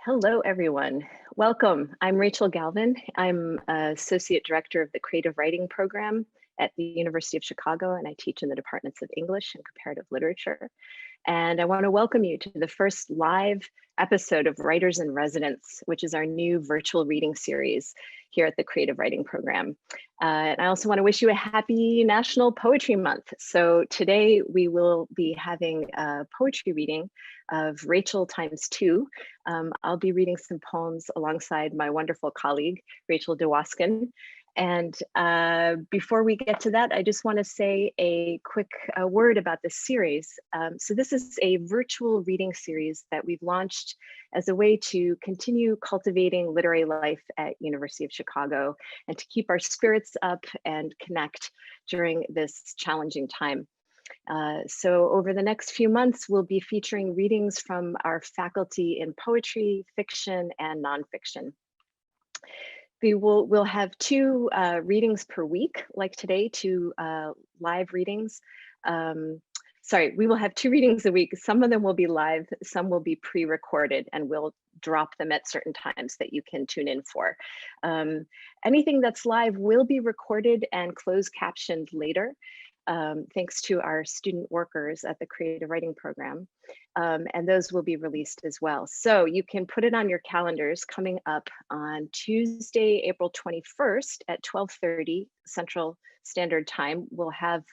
Hello, everyone. Welcome. I'm Rachel Galvin. I'm Associate Director of the Creative Writing Program at the University of Chicago, and I teach in the departments of English and Comparative Literature. And I want to welcome you to the first live episode of Writers in Residence, which is our new virtual reading series here at the Creative Writing Program. And I also want to wish you a happy National Poetry Month. So today we will be having a poetry reading of Rachel ×2. I'll be reading some poems alongside my wonderful colleague, Rachel DeWoskin. And before we get to that, I just want to say a quick word about this series. So this is a virtual reading series that we've launched as a way to continue cultivating literary life at University of Chicago and to keep our spirits up and connect during this challenging time. So over the next few months, we'll be featuring readings from our faculty in poetry, fiction, and nonfiction. We'll have two readings per week, like today, two live readings. We will have 2 readings a week. Some of them will be live, some will be pre-recorded, and we'll drop them at certain times that you can tune in for. Anything that's live will be recorded and closed captioned later. Thanks to our student workers at the Creative Writing Program. And those will be released as well. So you can put it on your calendars coming up on Tuesday, April 21st at 12:30 Central Standard Time. We'll have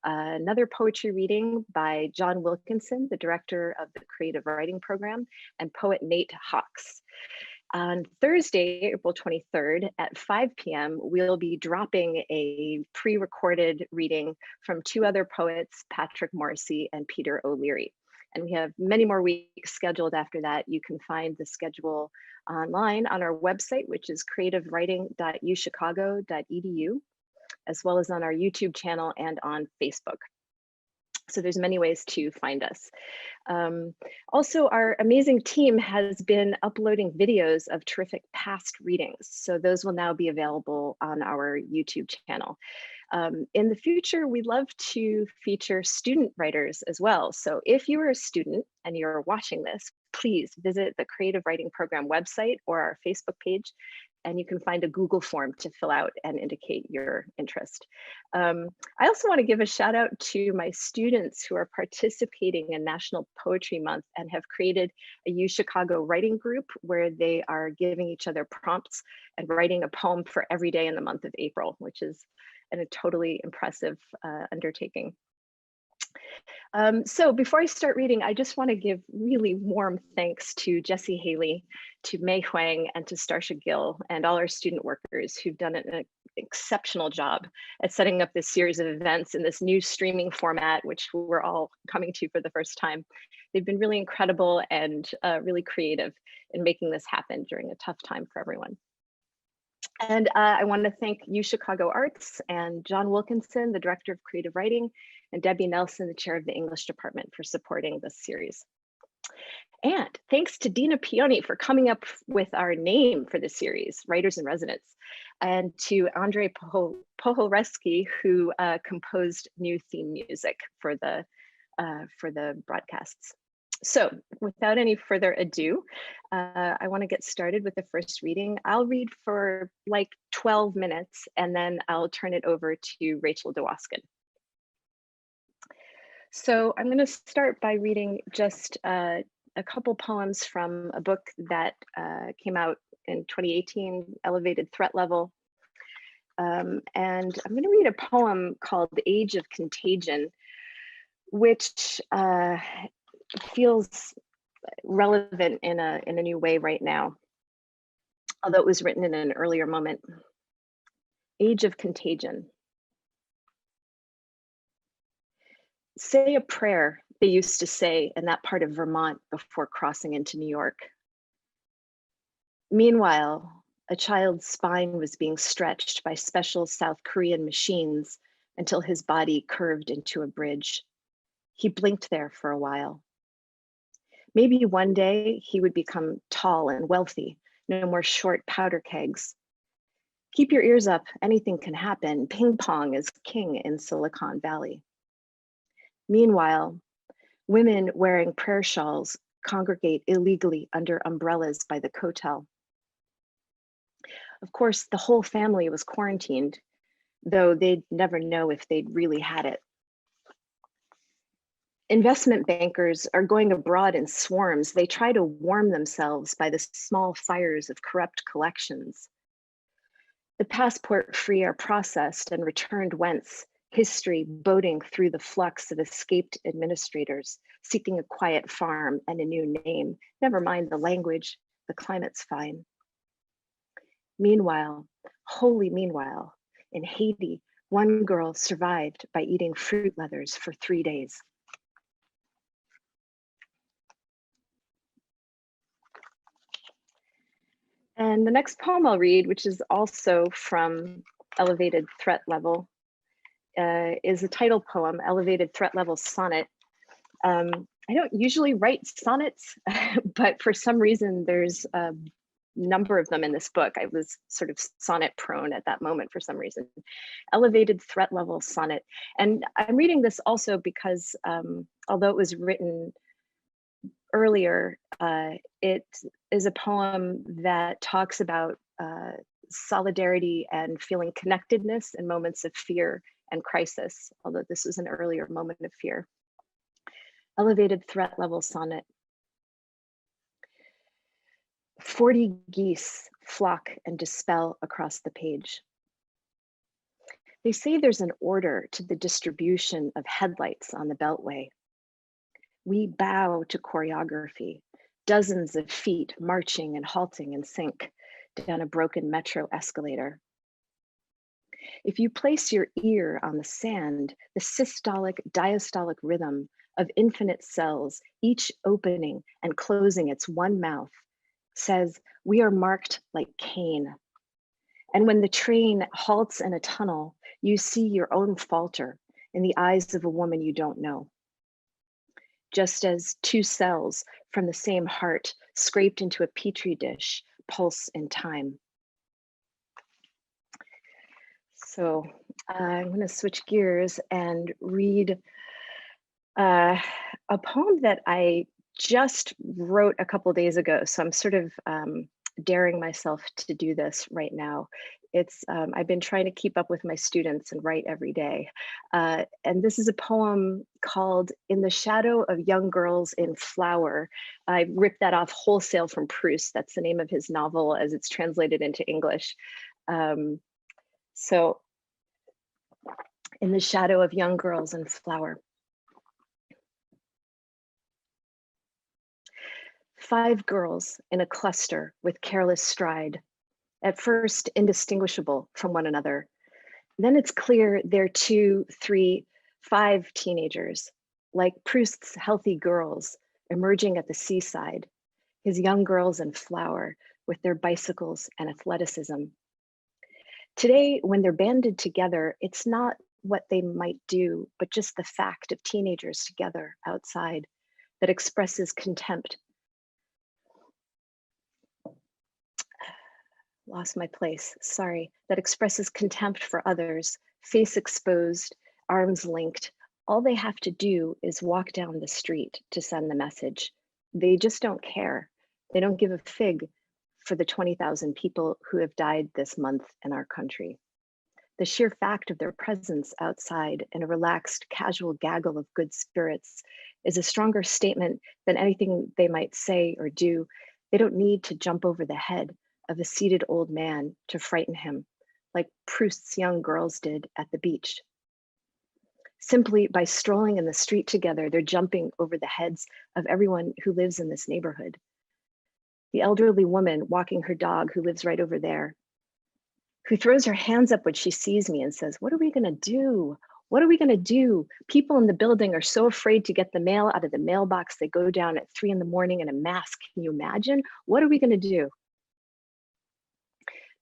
another poetry reading by John Wilkinson, the director of the Creative Writing Program, and poet Nate Hawks. On Thursday, April 23rd at 5 p.m., we'll be dropping a pre-recorded reading from 2 other poets, Patrick Morrissey and Peter O'Leary. And we have many more weeks scheduled after that. You can find the schedule online on our website, which is creativewriting.uchicago.edu, as well as on our YouTube channel and on Facebook. So there's many ways to find us. Also, our amazing team has been uploading videos of terrific past readings. So those will now be available on our YouTube channel. In the future, we'd love to feature student writers as well. So if you are a student and you're watching this, please visit the Creative Writing Program website or our Facebook page, and you can find a Google form to fill out and indicate your interest. I also want to give a shout out to my students who are participating in National Poetry Month and have created a UChicago writing group where they are giving each other prompts and writing a poem for every day in the month of April, which is a totally impressive undertaking. So before I start reading, I just want to give really warm thanks to Jessie Haley, to Mei Huang, and to Starsha Gill, and all our student workers who've done an exceptional job at setting up this series of events in this new streaming format, which we're all coming to for the first time. They've been really incredible and really creative in making this happen during a tough time for everyone. And I want to thank UChicago Arts and John Wilkinson, the Director of Creative Writing, and Debbie Nelson, the Chair of the English Department, for supporting this series. And thanks to Dina Pioni for coming up with our name for the series, Writers in Residence, and to Andrei Pohoreski, who composed new theme music for the broadcasts. So without any further ado, I want to get started with the first reading. I'll read for like 12 minutes, and then I'll turn it over to Rachel DeWoskin. So I'm going to start by reading just a couple poems from a book that came out in 2018, Elevated Threat Level. And I'm going to read a poem called The Age of Contagion, which feels relevant in a new way right now, although it was written in an earlier moment. Age of Contagion. Say a prayer, they used to say in that part of Vermont before crossing into New York. Meanwhile, a child's spine was being stretched by special South Korean machines until his body curved into a bridge. He blinked there for a while. Maybe one day he would become tall and wealthy, no more short powder kegs. Keep your ears up, anything can happen. Ping pong is king in Silicon Valley. Meanwhile, women wearing prayer shawls congregate illegally under umbrellas by the Kotel. Of course, the whole family was quarantined, though they'd never know if they'd really had it. Investment bankers are going abroad in swarms. They try to warm themselves by the small fires of corrupt collections. The passport free are processed and returned whence, history boating through the flux of escaped administrators, seeking a quiet farm and a new name. Never mind the language, the climate's fine. Meanwhile, holy meanwhile, in Haiti, one girl survived by eating fruit leathers for 3 days. And the next poem I'll read, which is also from Elevated Threat Level, is a title poem, Elevated Threat Level Sonnet. I don't usually write sonnets, but for some reason there's a number of them in this book. I was sort of sonnet prone at that moment for some reason. Elevated Threat Level Sonnet. And I'm reading this also because although it was written earlier, it is a poem that talks about solidarity and feeling connectedness in moments of fear and crisis, although this was an earlier moment of fear. Elevated Threat Level Sonnet. 40 geese flock and dispel across the page. They say there's an order to the distribution of headlights on the Beltway. We bow to choreography, dozens of feet marching and halting in sync down a broken metro escalator. If you place your ear on the sand, the systolic, diastolic rhythm of infinite cells, each opening and closing its one mouth, says we are marked like Cain. And when the train halts in a tunnel, you see your own falter in the eyes of a woman you don't know. Just as two cells from the same heart scraped into a petri dish pulse in time. So I'm going to switch gears and read a poem that I just wrote a couple days ago. So I'm sort of daring myself to do this right now. It's I've been trying to keep up with my students and write every day. And this is a poem called In the Shadow of Young Girls in Flower. I ripped that off wholesale from Proust. That's the name of his novel as it's translated into English. So In the Shadow of Young Girls in Flower. 5 girls in a cluster with careless stride, at first indistinguishable from one another. Then it's clear they're 2, 3, 5 teenagers, like Proust's healthy girls emerging at the seaside, his young girls in flower with their bicycles and athleticism. Today, when they're banded together, it's not what they might do, but just the fact of teenagers together outside that expresses contempt. Lost my place, sorry, that expresses contempt for others, face exposed, arms linked. All they have to do is walk down the street to send the message. They just don't care. They don't give a fig for the 20,000 people who have died this month in our country. The sheer fact of their presence outside in a relaxed, casual gaggle of good spirits is a stronger statement than anything they might say or do. They don't need to jump over the head of a seated old man to frighten him, like Proust's young girls did at the beach. Simply by strolling in the street together, they're jumping over the heads of everyone who lives in this neighborhood. The elderly woman walking her dog who lives right over there, who throws her hands up when she sees me and says, "What are we gonna do? What are we gonna do? People in the building are so afraid to get the mail out of the mailbox. They go down at 3 in the morning in a mask. Can you imagine? What are we gonna do?"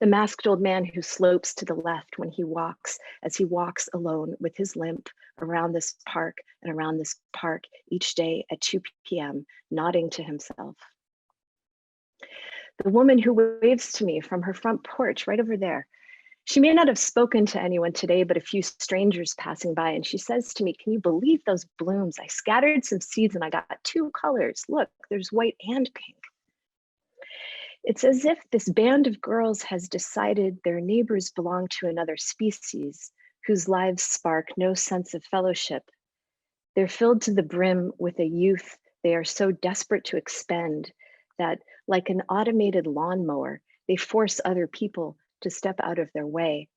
The masked old man who slopes to the left when he walks, as he walks alone with his limp around this park and around this park each day at 2 p.m., nodding to himself. The woman who waves to me from her front porch right over there, She may not have spoken to anyone today, but a few strangers passing by, and she says to me, "Can you believe those blooms? I scattered some seeds and I got two colors. Look, there's white and pink." It's as if this band of girls has decided their neighbors belong to another species whose lives spark no sense of fellowship. They're filled to the brim with a youth they are so desperate to expend that, like an automated lawnmower, they force other people to step out of their way.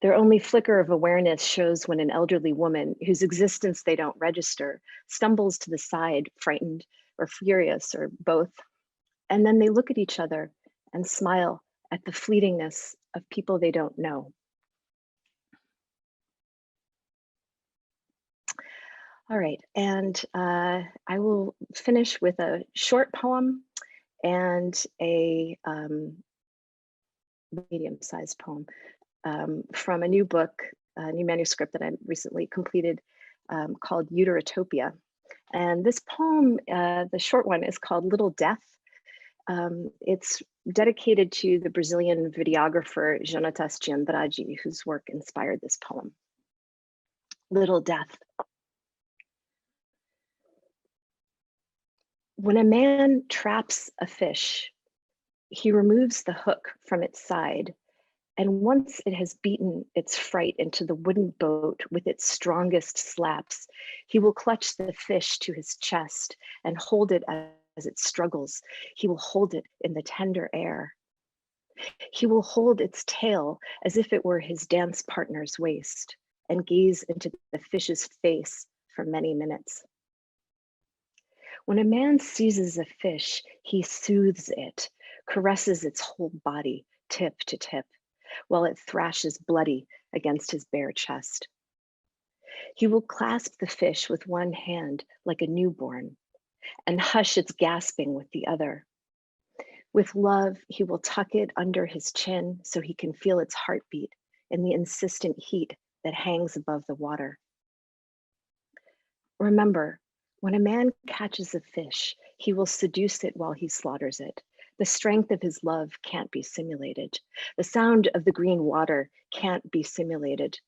Their only flicker of awareness shows when an elderly woman, whose existence they don't register, stumbles to the side, frightened or furious or both. And then they look at each other and smile at the fleetingness of people they don't know. All right, and I will finish with a short poem and a medium-sized poem from a new book, a new manuscript that I recently completed called Uterotopia. And this poem, the short one, is called Little Death. It's dedicated to the Brazilian videographer Jonatas de Andrade, whose work inspired this poem. Little Death. When a man traps a fish, he removes the hook from its side, and once it has beaten its fright into the wooden boat with its strongest slaps, he will clutch the fish to his chest and hold it as it struggles. He will hold it in the tender air. He will hold its tail as if it were his dance partner's waist and gaze into the fish's face for many minutes. When a man seizes a fish, he soothes it, caresses its whole body, tip to tip, while it thrashes bloody against his bare chest. He will clasp the fish with one hand like a newborn and hush its gasping with the other. With love, he will tuck it under his chin so he can feel its heartbeat in the insistent heat that hangs above the water. Remember, when a man catches a fish, he will seduce it while he slaughters it. The strength of his love can't be simulated. The sound of the green water can't be simulated.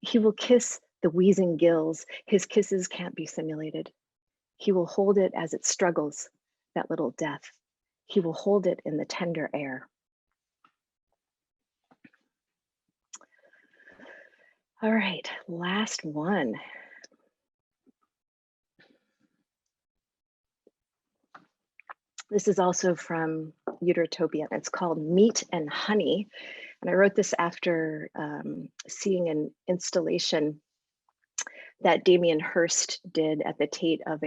He will kiss the wheezing gills. His kisses can't be simulated. He will hold it as it struggles, that little death. He will hold it in the tender air. All right, last one. This is also from Uterotopia. It's called Meat and Honey. And I wrote this after seeing an installation that Damien Hirst did at the Tate of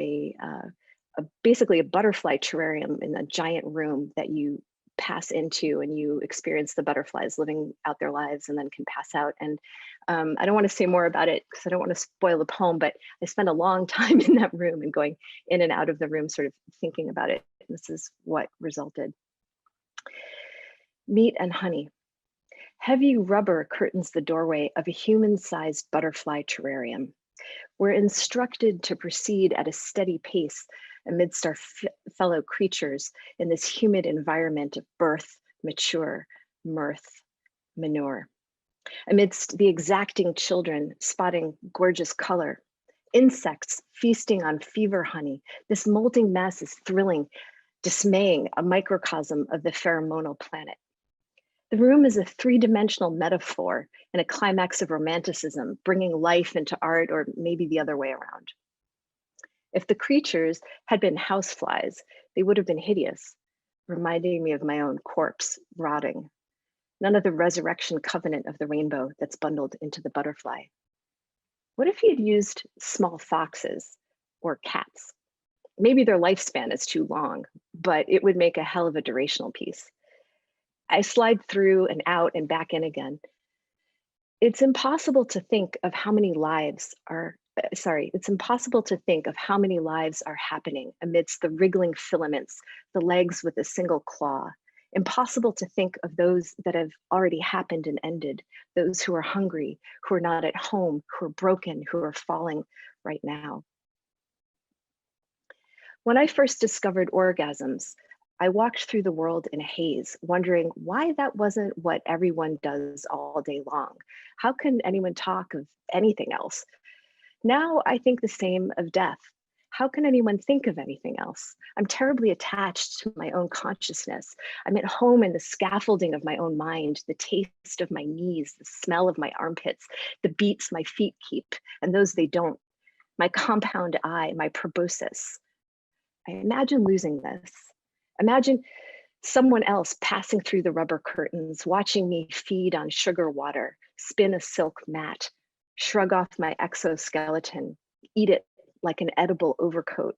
basically a butterfly terrarium in a giant room that you pass into and you experience the butterflies living out their lives and then can pass out. And I don't want to say more about it because I don't want to spoil the poem, but I spent a long time in that room and going in and out of the room, sort of thinking about it. This is what resulted. Meat and honey. Heavy rubber curtains the doorway of a human-sized butterfly terrarium. We're instructed to proceed at a steady pace amidst our fellow creatures in this humid environment of birth, mature, mirth, manure. Amidst the exacting children spotting gorgeous color, insects feasting on fever honey, this molting mess is thrilling, dismaying, a microcosm of the pheromonal planet. The room is a three-dimensional metaphor and a climax of romanticism, bringing life into art, or maybe the other way around. If the creatures had been houseflies, they would have been hideous, reminding me of my own corpse rotting. None of the resurrection covenant of the rainbow that's bundled into the butterfly. What if he had used small foxes or cats? Maybe their lifespan is too long, but it would make a hell of a durational piece. I slide through and out and back in again. It's impossible to think of how many lives are happening amidst the wriggling filaments, the legs with a single claw. Impossible to think of those that have already happened and ended, those who are hungry, who are not at home, who are broken, who are falling right now. When I first discovered orgasms, I walked through the world in a haze, wondering why that wasn't what everyone does all day long. How can anyone talk of anything else? Now I think the same of death. How can anyone think of anything else? I'm terribly attached to my own consciousness. I'm at home in the scaffolding of my own mind, the taste of my knees, the smell of my armpits, the beats my feet keep, and those they don't, my compound eye, my proboscis. I imagine losing this. Imagine someone else passing through the rubber curtains, watching me feed on sugar water, spin a silk mat, shrug off my exoskeleton, eat it like an edible overcoat,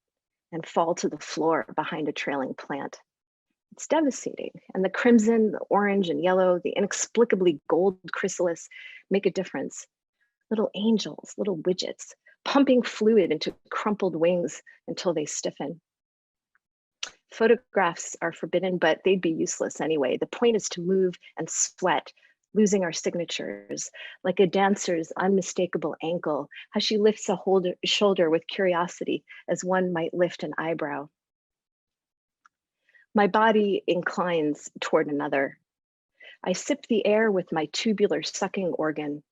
and fall to the floor behind a trailing plant. It's devastating. And the crimson, the orange and yellow, the inexplicably gold chrysalis make a difference. Little angels, little widgets, pumping fluid into crumpled wings until they stiffen. Photographs are forbidden, but they'd be useless anyway. The point is to move and sweat, losing our signatures, like a dancer's unmistakable ankle as she lifts a shoulder with curiosity as one might lift an eyebrow. My body inclines toward another. I sip the air with my tubular sucking organ.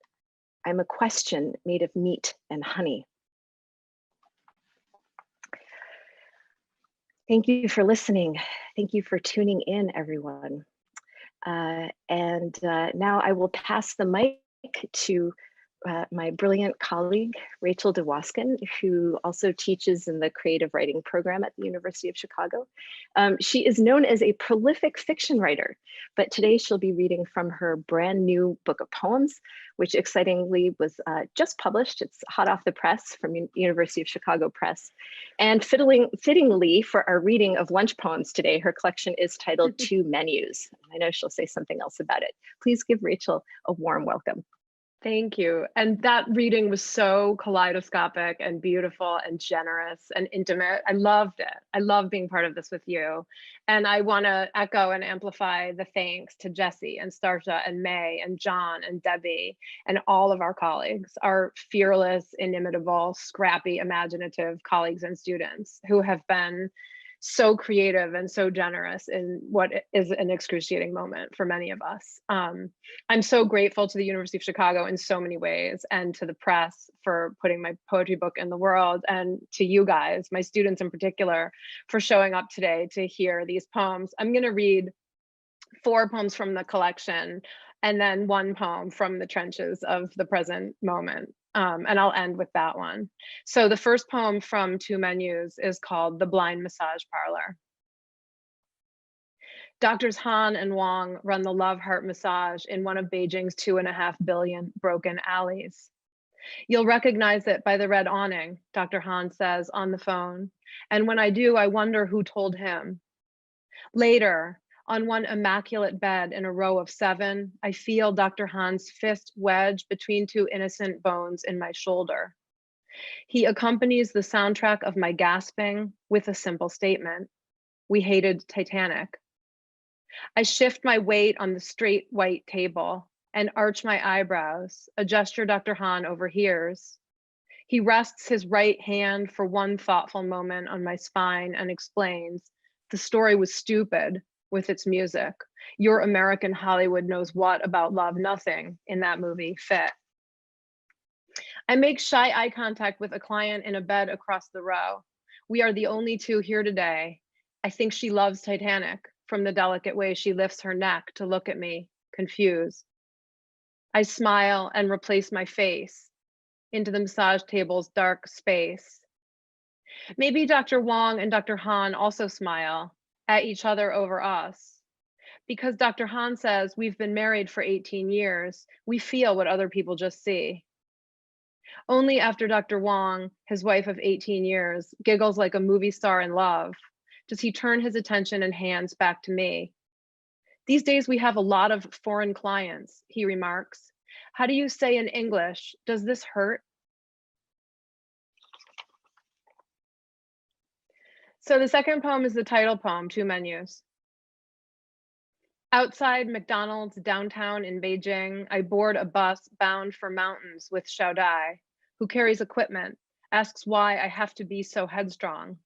I'm a question made of meat and honey. Thank you for listening. Thank you for tuning in, everyone. Now I will pass the mic to my brilliant colleague, Rachel DeWoskin, who also teaches in the creative writing program at the University of Chicago. She is known as a prolific fiction writer, but today she'll be reading from her brand new book of poems, which excitingly was just published. It's hot off the press from University of Chicago Press. And fittingly for our reading of lunch poems today, her collection is titled Two Menus. I know she'll say something else about it. Please give Rachel a warm welcome. Thank you. And that reading was so kaleidoscopic and beautiful and generous and intimate. I loved it. I love being part of this with you. And I want to echo and amplify the thanks to Jessie and Starsha and May and John and Debbie and all of our colleagues, our fearless, inimitable, scrappy, imaginative colleagues and students who have been so creative and so generous in what is an excruciating moment for many of us. I'm so grateful to the University of Chicago in so many ways, and to the press for putting my poetry book in the world, and to you guys, my students in particular, for showing up today to hear these poems. I'm going to read 4 poems from the collection and then 1 poem from the trenches of the present moment. And I'll end with that one. So the first poem from Two Menus is called The Blind Massage Parlor. Doctors Han and Wong run the Love Heart Massage in one of Beijing's 2.5 billion broken alleys. You'll recognize it by the red awning, Dr. Han says on the phone. And when I do, I wonder who told him. Later, on one immaculate bed in a row of 7, I feel Dr. Han's fist wedged between 2 innocent bones in my shoulder. He accompanies the soundtrack of my gasping with a simple statement. We hated Titanic. I shift my weight on the straight white table and arch my eyebrows, a gesture Dr. Han overhears. He rests his right hand for one thoughtful moment on my spine and explains, the story was stupid with its music. Your American Hollywood knows what about love? Nothing in that movie fit. I make shy eye contact with a client in a bed across the row. We are the only 2 here today. I think she loves Titanic from the delicate way she lifts her neck to look at me, confused. I smile and replace my face into the massage table's dark space. Maybe Dr. Wong and Dr. Han also smile at each other over us. Because Dr. Han says we've been married for 18 years, we feel what other people just see. Only after Dr. Wong, his wife of 18 years, giggles like a movie star in love, does he turn his attention and hands back to me. These days we have a lot of foreign clients, he remarks. How do you say in English, does this hurt? So the second poem is the title poem, Two Menus. Outside McDonald's downtown in Beijing, I board a bus bound for mountains with Xiao Dai, who carries equipment, asks why I have to be so headstrong.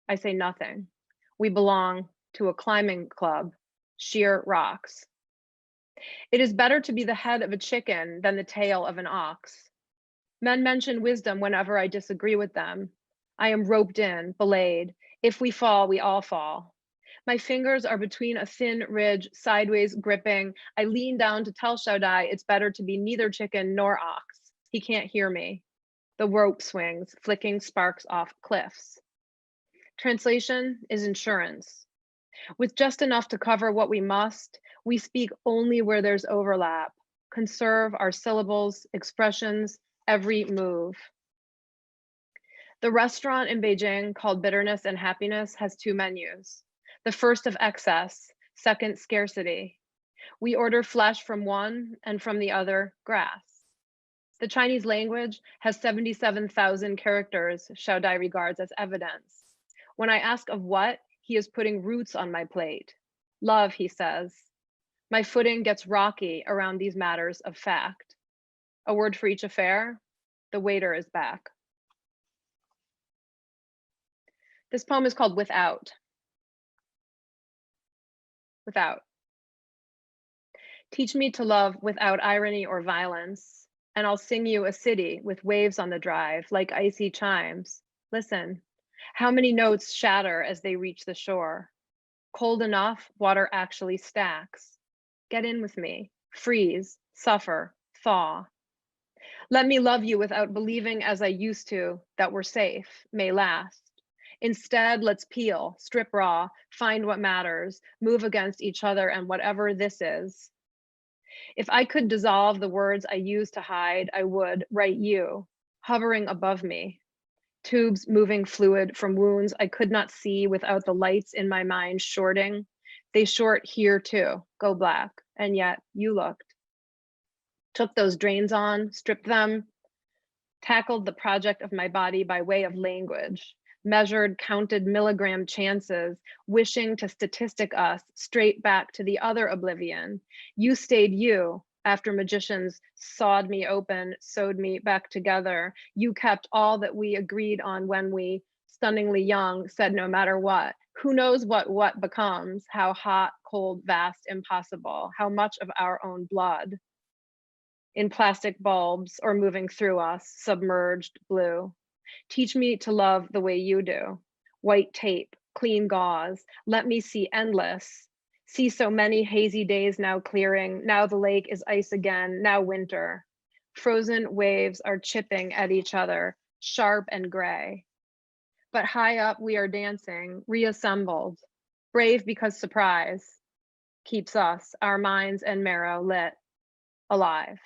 I say nothing. We belong to a climbing club, sheer rocks. It is better to be the head of a chicken than the tail of an ox. Men mention wisdom whenever I disagree with them. I am roped in, belayed. If we fall, we all fall. My fingers are between a thin ridge, sideways gripping. I lean down to tell Shaddai it's better to be neither chicken nor ox. He can't hear me. The rope swings, flicking sparks off cliffs. Translation is insurance. With just enough to cover what we must, we speak only where there's overlap, conserve our syllables, expressions, every move. The restaurant in Beijing called Bitterness and Happiness has 2 menus. The first of excess, second scarcity. We order flesh from one and from the other, grass. The Chinese language has 77,000 characters Shaodai regards as evidence. When I ask of what, he is putting roots on my plate. Love, he says. My footing gets rocky around these matters of fact. A word for each affair, the waiter is back. This poem is called Without. Without. Teach me to love without irony or violence, and I'll sing you a city with waves on the drive, like icy chimes. Listen, how many notes shatter as they reach the shore? Cold enough, water actually stacks. Get in with me, freeze, suffer, thaw. Let me love you without believing as I used to that we're safe, may last. Instead, let's peel, strip raw, find what matters, move against each other and whatever this is. If I could dissolve the words I use to hide, I would write you, hovering above me. Tubes moving fluid from wounds I could not see without the lights in my mind shorting. They short here too, go black, and yet you looked. Took those drains on, stripped them, tackled the project of my body by way of language. Measured, counted milligram chances, wishing to statistic us straight back to the other oblivion. You stayed you after magicians sawed me open, sewed me back together. You kept all that we agreed on when we, stunningly young, said no matter what. Who knows what becomes, how hot, cold, vast, impossible, how much of our own blood in plastic bulbs or moving through us, submerged blue. Teach me to love the way you do. White tape, clean gauze. Let me see endless. See so many hazy days now clearing. Now the lake is ice again, now winter. Frozen waves are chipping at each other, sharp and gray. But high up we are dancing, reassembled. Brave because surprise keeps us, our minds and marrow lit, alive.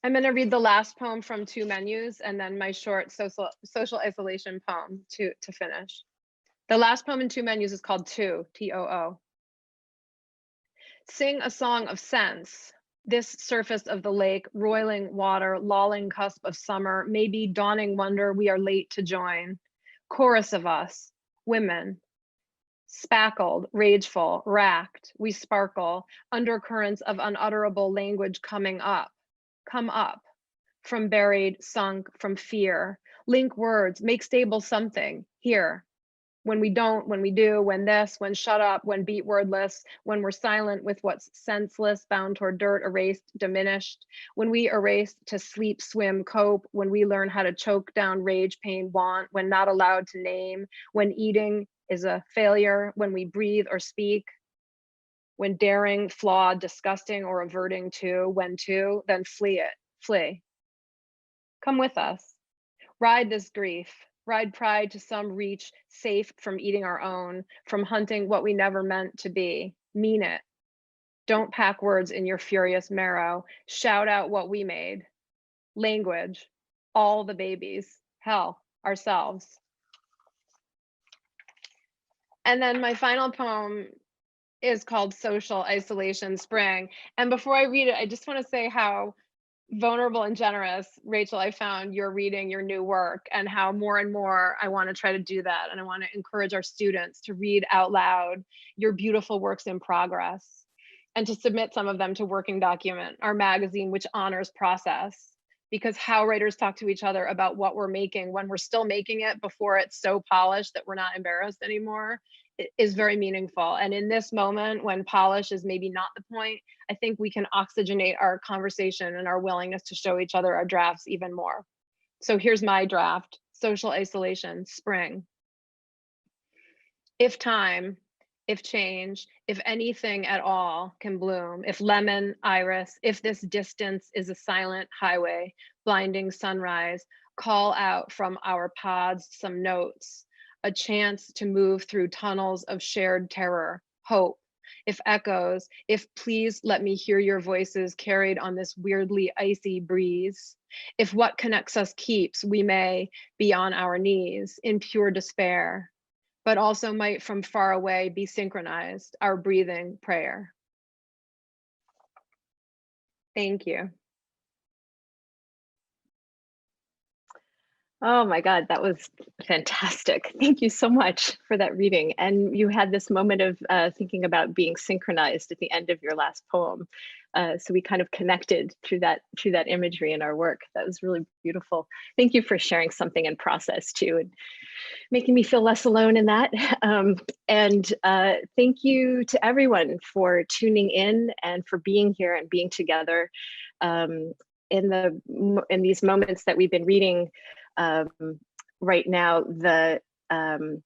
I'm going to read the last poem from 2 menus and then my short social isolation poem to finish. The last poem in 2 menus is called Too, T-O-O. Sing a song of sense. This surface of the lake, roiling water, lolling cusp of summer, maybe dawning wonder we are late to join. Chorus of us, women. Spackled, rageful, racked, we sparkle, undercurrents of unutterable language coming up. Come up, from buried, sunk, from fear. Link words, make stable something, here. When we don't, when we do, when this, when shut up, when beat wordless, when we're silent with what's senseless, bound toward dirt, erased, diminished. When we erase to sleep, swim, cope, when we learn how to choke down rage, pain, want, when not allowed to name, when eating is a failure, when we breathe or speak. When daring, flawed, disgusting, or averting to, when to, then flee it, flee. Come with us. Ride this grief. Ride pride to some reach, safe from eating our own, from hunting what we never meant to be. Mean it. Don't pack words in your furious marrow. Shout out what we made. Language. All the babies. Hell, ourselves. And then my final poem is called Social Isolation Spring. And before I read it, I just want to say how vulnerable and generous, Rachel, I found your reading your new work, and how more and more I want to try to do that. And I want to encourage our students to read out loud your beautiful works in progress and to submit some of them to Working Document, our magazine, which honors process, because how writers talk to each other about what we're making when we're still making it before it's so polished that we're not embarrassed anymore is very meaningful. And in this moment, when polish is maybe not the point, I think we can oxygenate our conversation and our willingness to show each other our drafts even more. So here's my draft: social isolation, spring. If time, if change, if anything at all can bloom, if lemon, iris, if this distance is a silent highway, blinding sunrise, call out from our pods some notes, a chance to move through tunnels of shared terror, hope. If echoes, if please let me hear your voices carried on this weirdly icy breeze. If what connects us keeps, we may be on our knees in pure despair, but also might from far away be synchronized, our breathing prayer. Thank you. Oh my God, that was fantastic. Thank you so much for that reading. And you had this moment of thinking about being synchronized at the end of your last poem. So we kind of connected through that imagery in our work. That was really beautiful. Thank you for sharing something in process too, and making me feel less alone in that. And thank you to everyone for tuning in and for being here and being together in these moments that we've been reading. Right now, in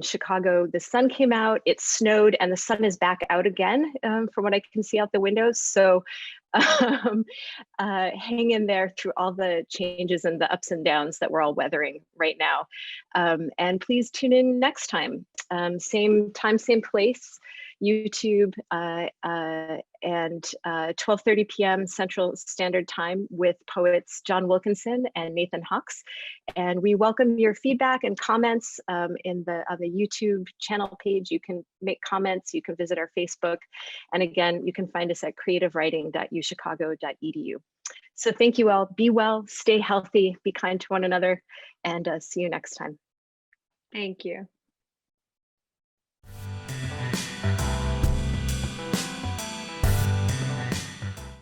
Chicago, the sun came out, it snowed, and the sun is back out again from what I can see out the windows. So hang in there through all the changes and the ups and downs that we're all weathering right now. And please tune in next time. Same time, same place, YouTube, and 12:30 p.m. Central Standard Time with poets John Wilkinson and Nathan Hawks. And we welcome your feedback and comments on the YouTube channel page. You can make comments, you can visit our Facebook. And again, you can find us at creativewriting.uchicago.edu. So thank you all. Be well, stay healthy, be kind to one another, and see you next time. Thank you.